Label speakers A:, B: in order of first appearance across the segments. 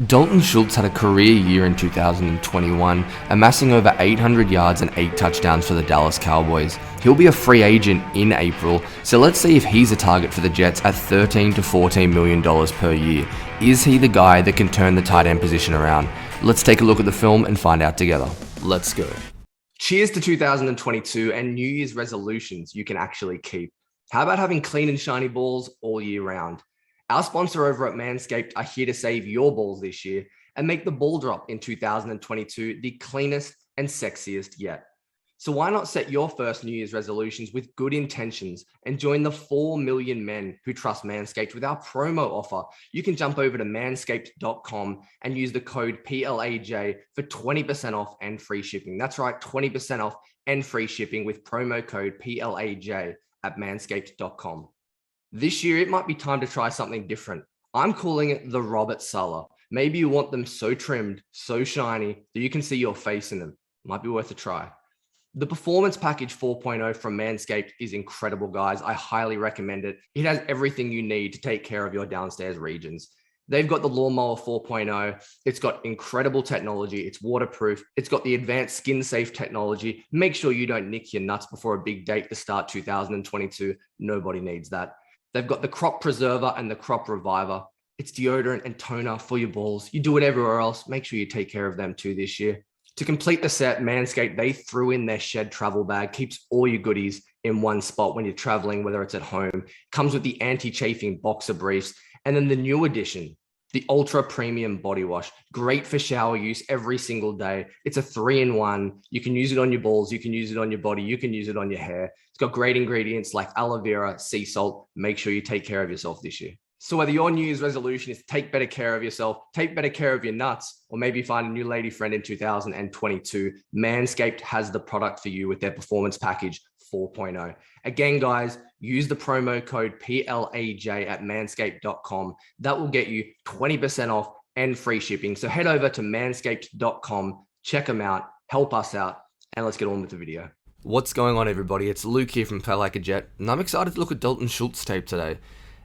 A: Dalton Schultz had a career year in 2021, amassing over 800 yards and 8 touchdowns for the Dallas Cowboys. He'll be a free agent in April, so let's see if he's a target for the Jets at $13 to $14 million per year. Is he the guy that can turn the tight end position around? Let's take a look at the film and find out together. Let's go. Cheers to 2022 and New Year's resolutions you can actually keep. How about having clean and shiny balls all year round? Our sponsor over at Manscaped are here to save your balls this year and make the ball drop in 2022 the cleanest and sexiest yet. So why not set your first New Year's resolutions with good intentions and join the 4 million men who trust Manscaped with our promo offer? You can jump over to manscaped.com and use the code PLAJ for 20% off and free shipping. That's right, 20% off and free shipping with promo code PLAJ at manscaped.com. This year, it might be time to try something different. I'm calling it the Robert Sala. Maybe you want them so trimmed, so shiny that you can see your face in them. Might be worth a try. The Performance Package 4.0 from Manscaped is incredible, guys. I highly recommend it. It has everything you need to take care of your downstairs regions. They've got the Lawnmower 4.0. It's got incredible technology. It's waterproof. It's got the advanced skin safe technology. Make sure you don't nick your nuts before a big date to start 2022. Nobody needs that. They've got the Crop Preserver and the Crop Reviver. It's deodorant and toner for your balls. You do it everywhere else. Make sure you take care of them too this year. To complete the set, Manscaped, they threw in their Shed travel bag, keeps all your goodies in one spot when you're traveling, whether it's at home. Comes with the anti-chafing boxer briefs. And then the new addition, the Ultra Premium Body Wash. Great for shower use every single day. It's a 3-in-1. You can use it on your balls. You can use it on your body. You can use it on your hair. It's got great ingredients like aloe vera, sea salt. Make sure you take care of yourself this year. So whether your New Year's resolution is to take better care of yourself, take better care of your nuts, or maybe find a new lady friend in 2022, Manscaped has the product for you with their Performance Package 4.0. Again, guys, use the promo code PLAJ at manscaped.com. That will get you 20% off and free shipping. So head over to manscaped.com, check them out, help us out, and let's get on with the video. What's going on, everybody? It's Luke here from Play Like a Jet, and I'm excited to look at Dalton Schultz tape today.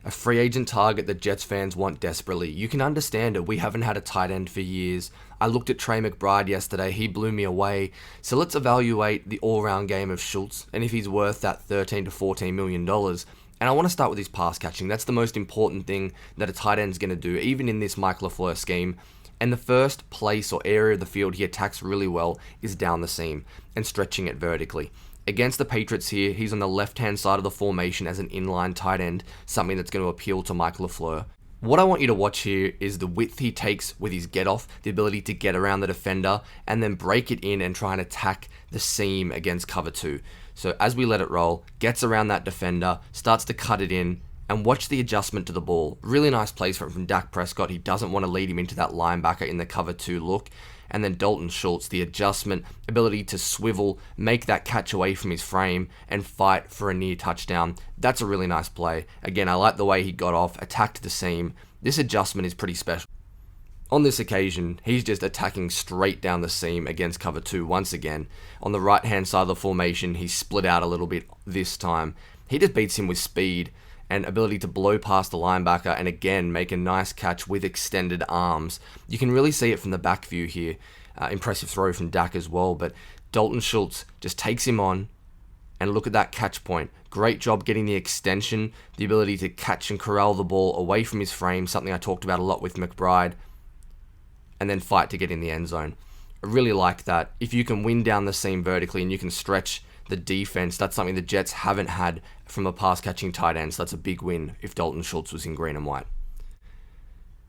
A: A free agent target that Jets fans want desperately. You can understand it. We haven't had a tight end for years. I looked at Trey McBride yesterday. He blew me away. So let's evaluate the all-round game of Schultz and if he's worth that $13 to $14 million. And I want to start with his pass catching. That's the most important thing that a tight end's going to do, even in this Mike LaFleur scheme. And the first place or area of the field he attacks really well is down the seam and stretching it vertically. Against the Patriots here, he's on the left-hand side of the formation as an inline tight end, something that's going to appeal to Mike LaFleur. What I want you to watch here is the width he takes with his get-off, the ability to get around the defender, and then break it in and try and attack the seam against cover 2. So as we let it roll, gets around that defender, starts to cut it in, and watch the adjustment to the ball. Really nice placement from Dak Prescott. He doesn't want to lead him into that linebacker in the cover 2 look. And then Dalton Schultz, the adjustment, ability to swivel, make that catch away from his frame, and fight for a near touchdown. That's a really nice play. Again, I like the way he got off, attacked the seam. This adjustment is pretty special. On this occasion, he's just attacking straight down the seam against cover 2 once again. On the right-hand side of the formation, he's split out a little bit this time. He just beats him with speed and ability to blow past the linebacker and again make a nice catch with extended arms. You can really see it from the back view here. Impressive throw from Dak as well, but Dalton Schultz just takes him on and look at that catch point. Great job getting the extension, the ability to catch and corral the ball away from his frame, something I talked about a lot with McBride, and then fight to get in the end zone. I really like that. If you can win down the seam vertically and you can stretch the defense, that's something the Jets haven't had from a pass-catching tight end, so that's a big win if Dalton Schultz was in green and white.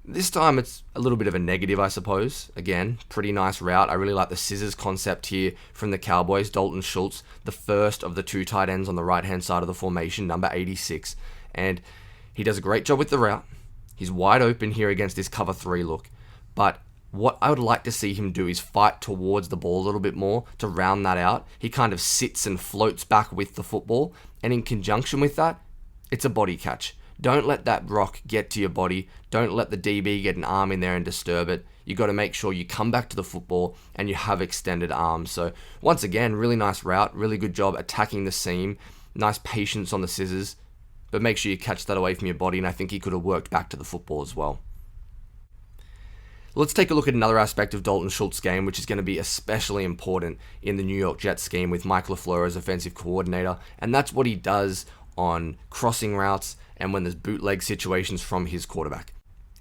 A: This time it's a little bit of a negative, I suppose. Again, pretty nice route. I really like the scissors concept here from the Cowboys. Dalton Schultz, the first of the 2 tight ends on the right-hand side of the formation, number 86. And he does a great job with the route. He's wide open here against this cover 3 look. But what I would like to see him do is fight towards the ball a little bit more to round that out. He kind of sits and floats back with the football, and in conjunction with that, it's a body catch. Don't let that rock get to your body. Don't let the DB get an arm in there and disturb it. You got to make sure you come back to the football and you have extended arms. So once again, really nice route, really good job attacking the seam. Nice patience on the scissors, but make sure you catch that away from your body, and I think he could have worked back to the football as well. Let's take a look at another aspect of Dalton Schultz's game, which is going to be especially important in the New York Jets scheme with Mike LaFleur as offensive coordinator, and that's what he does on crossing routes and when there's bootleg situations from his quarterback.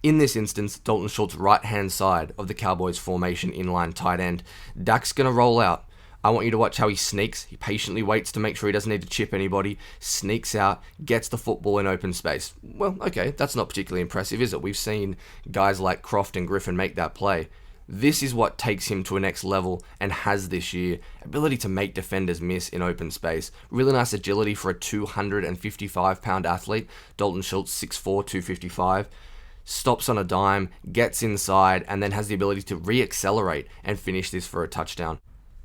A: In this instance, Dalton Schultz right-hand side of the Cowboys formation inline tight end. Dak's going to roll out. I want you to watch how he sneaks. He patiently waits to make sure he doesn't need to chip anybody, sneaks out, gets the football in open space. Well, okay, that's not particularly impressive, is it? We've seen guys like Croft and Griffin make that play. This is what takes him to a next level and has this year. Ability to make defenders miss in open space. Really nice agility for a 255-pound athlete. Dalton Schultz, 6'4", 255. Stops on a dime, gets inside, and then has the ability to re-accelerate and finish this for a touchdown.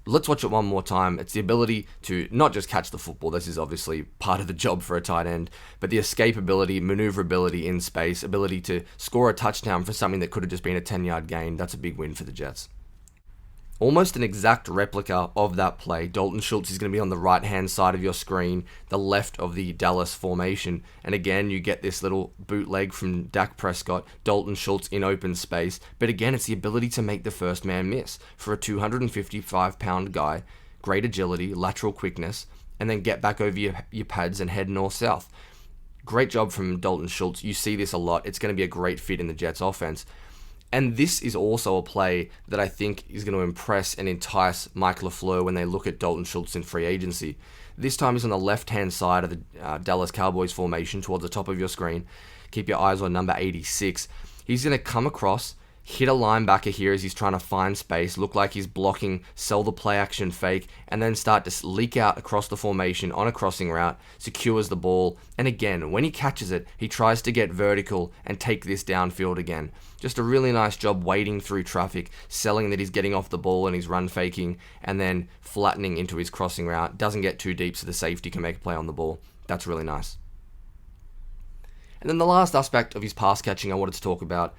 A: Let's watch it one more time. It's the ability to not just catch the football. This is obviously part of the job for a tight end, but the escapability, maneuverability in space, ability to score a touchdown for something that could have just been a 10-yard gain. That's a big win for the Jets. Almost an exact replica of that play. Dalton Schultz is going to be on the right-hand side of your screen, the left of the Dallas formation. And again, you get this little bootleg from Dak Prescott, Dalton Schultz in open space. But again, it's the ability to make the first man miss for a 255-pound guy. Great agility, lateral quickness, and then get back over your pads and head north-south. Great job from Dalton Schultz. You see this a lot. It's going to be a great fit in the Jets offense. And this is also a play that I think is going to impress and entice Mike LaFleur when they look at Dalton Schultz in free agency. This time he's on the left-hand side of the Dallas Cowboys formation towards the top of your screen. Keep your eyes on number 86. He's going to come across, hit a linebacker here as he's trying to find space, look like he's blocking, sell the play action fake, and then start to leak out across the formation on a crossing route, secures the ball, and again, when he catches it, he tries to get vertical and take this downfield again. Just a really nice job wading through traffic, selling that he's getting off the ball and he's run faking, and then flattening into his crossing route. Doesn't get too deep so the safety can make a play on the ball. That's really nice. And then the last aspect of his pass catching I wanted to talk about,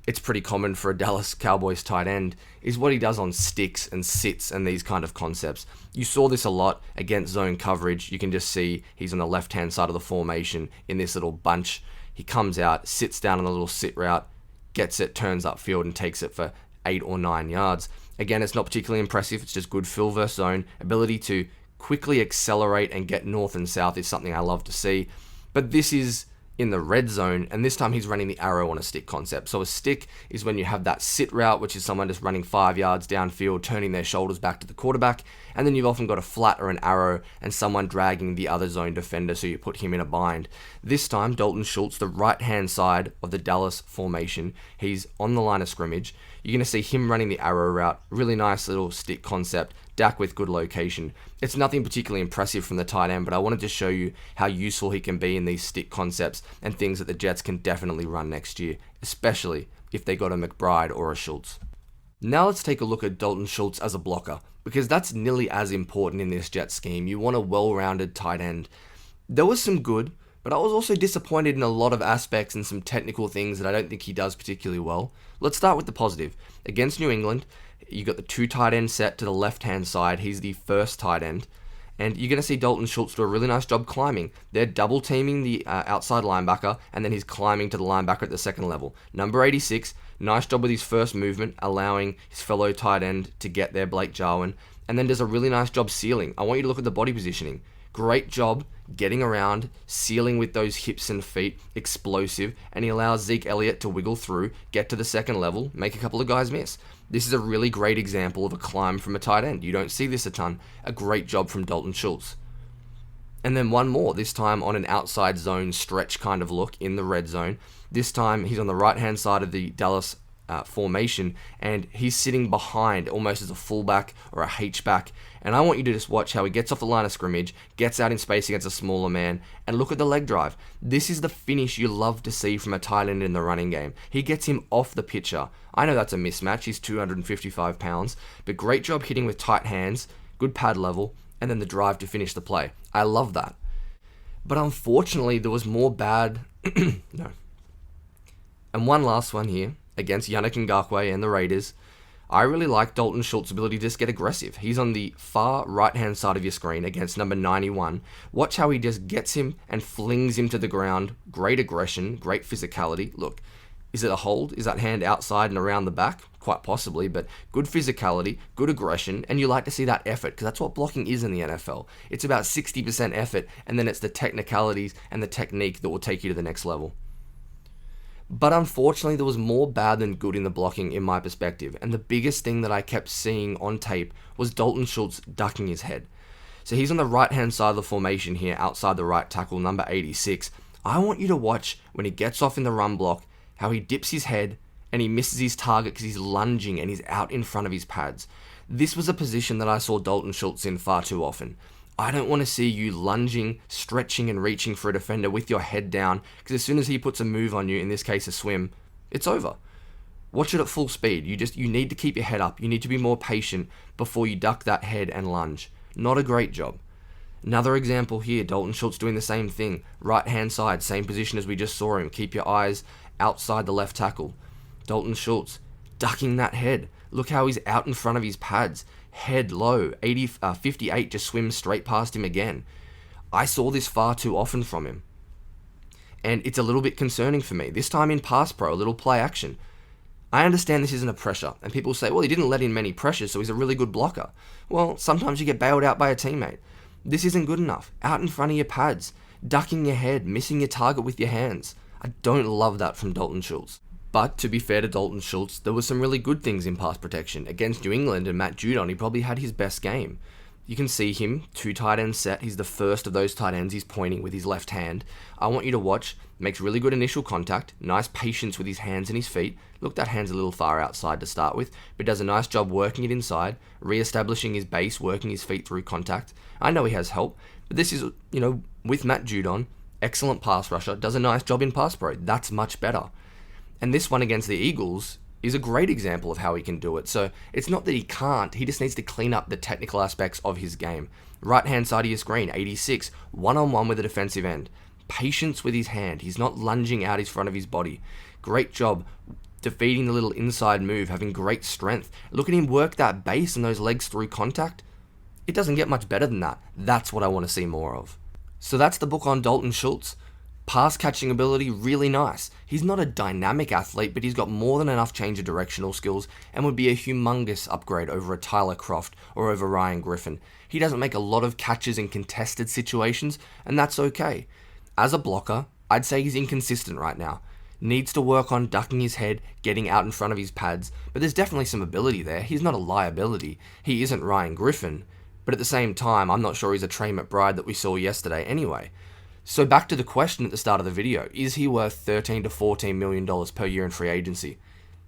A: it's pretty common for a Dallas Cowboys tight end, is what he does on sticks and sits and these kind of concepts. You saw this a lot against zone coverage. You can just see he's on the left-hand side of the formation in this little bunch. He comes out, sits down on a little sit route, gets it, turns upfield, and takes it for 8 or 9 yards. Again, it's not particularly impressive. It's just good fill versus zone. Ability to quickly accelerate and get north and south is something I love to see. But this is in the red zone, and this time he's running the arrow on a stick concept. So a stick is when you have that sit route, which is someone just running 5 yards downfield, turning their shoulders back to the quarterback, and then you've often got a flat or an arrow and someone dragging the other zone defender, so you put him in a bind. This time, Dalton Schultz, the right-hand side of the Dallas formation, he's on the line of scrimmage. You're going to see him running the arrow route, really nice little stick concept, Dak with good location. It's nothing particularly impressive from the tight end, but I wanted to show you how useful he can be in these stick concepts and things that the Jets can definitely run next year, especially if they got a McBride or a Schultz. Now let's take a look at Dalton Schultz as a blocker, because that's nearly as important in this Jets scheme. You want a well-rounded tight end. There was some good, but I was also disappointed in a lot of aspects and some technical things that I don't think he does particularly well. Let's start with the positive. Against New England, you got the 2 tight end set to the left-hand side. He's the first tight end. And you're going to see Dalton Schultz do a really nice job climbing. They're double-teaming the outside linebacker, and then he's climbing to the linebacker at the second level. Number 86, nice job with his first movement, allowing his fellow tight end to get there, Blake Jarwin. And then does a really nice job sealing. I want you to look at the body positioning. Great job getting around, sealing with those hips and feet, explosive, and he allows Zeke Elliott to wiggle through, get to the second level, make a couple of guys miss. This is a really great example of a climb from a tight end. You don't see this a ton. A great job from Dalton Schultz. And then one more, this time on an outside zone stretch kind of look in the red zone. This time he's on the right-hand side of the Dallas formation, and he's sitting behind almost as a fullback or a H-back. And I want you to just watch how he gets off the line of scrimmage, gets out in space against a smaller man, and look at the leg drive. This is the finish you love to see from a tight end in the running game. He gets him off the pitcher. I know that's a mismatch. He's 255 pounds, but great job hitting with tight hands, good pad level, and then the drive to finish the play. I love that. But unfortunately, there was more bad... No. And one last one here. Against Yannick Ngakoue and the Raiders, I really like Dalton Schultz's ability to just get aggressive. He's on the far right-hand side of your screen against number 91. Watch how he just gets him and flings him to the ground. Great aggression, great physicality. Look, Is it a hold? Is that hand outside and around the back? Quite possibly, but good physicality, good aggression, and you like to see that effort, because that's what blocking is in the NFL. It's about 60% effort, and then it's the technicalities and the technique that will take you to the next level. But unfortunately, there was more bad than good in the blocking in my perspective, and the biggest thing that I kept seeing on tape was Dalton Schultz ducking his head. So he's on the right-hand side of the formation here, outside the right tackle, number 86. I want you to watch when he gets off in the run block, how he dips his head and he misses his target because he's lunging and he's out in front of his pads. This was a position that I saw Dalton Schultz in far too often. I don't want to see you lunging, stretching and reaching for a defender with your head down, because as soon as he puts a move on you, in this case a swim, it's over. Watch it at full speed. You need to keep your head up. You need to be more patient before you duck that head and lunge. Not a great job. Another example here, Dalton Schultz doing the same thing. Right hand side, same position as we just saw him. Keep your eyes outside the left tackle. Dalton Schultz ducking that head. Look how he's out in front of his pads. Head low. 58 just swims straight past him again. I saw this far too often from him. And it's a little bit concerning for me. This time in pass pro, a little play action. I understand this isn't a pressure, and people say, well, he didn't let in many pressures, so he's a really good blocker. Well, sometimes you get bailed out by a teammate. This isn't good enough. Out in front of your pads, ducking your head, missing your target with your hands. I don't love that from Dalton Schultz. But to be fair to Dalton Schultz, there were some really good things in pass protection. Against New England and Matt Judon, he probably had his best game. You can see him, 2 tight ends set. He's the first of those tight ends he's pointing with his left hand. I want you to watch. Makes really good initial contact. Nice patience with his hands and his feet. Look, that hand's a little far outside to start with, but does a nice job working it inside, re-establishing his base, working his feet through contact. I know he has help, but this is, with Matt Judon, excellent pass rusher, does a nice job in pass pro. That's much better. And this one against the Eagles is a great example of how he can do it. So it's not that he can't, he just needs to clean up the technical aspects of his game. Right hand side of your screen, 86, one-on-one with a defensive end. Patience with his hand, he's not lunging out in front of his body. Great job defeating the little inside move, having great strength. Look at him work that base and those legs through contact. It doesn't get much better than that. That's what I want to see more of. So that's the book on Dalton Schultz. Pass catching ability, really nice. He's not a dynamic athlete, but he's got more than enough change of directional skills and would be a humongous upgrade over a Tyler Croft or over Ryan Griffin. He doesn't make a lot of catches in contested situations, and that's okay. As a blocker, I'd say he's inconsistent right now. Needs to work on ducking his head, getting out in front of his pads, but there's definitely some ability there. He's not a liability. He isn't Ryan Griffin, but at the same time, I'm not sure he's a Trey McBride that we saw yesterday anyway. So back to the question at the start of the video, is he worth $13 to $14 million per year in free agency?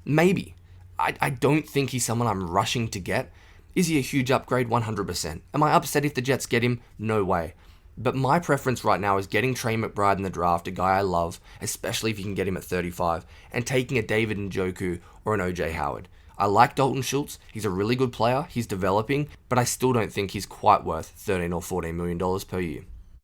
A: Maybe. I don't think he's someone I'm rushing to get. Is he a huge upgrade? 100%. Am I upset if the Jets get him? No way. But my preference right now is getting Trey McBride in the draft, a guy I love, especially if you can get him at 35, and taking a David Njoku or an OJ Howard. I like Dalton Schultz. He's a really good player. He's developing, but I still don't think he's quite worth $13 or $14 million per year.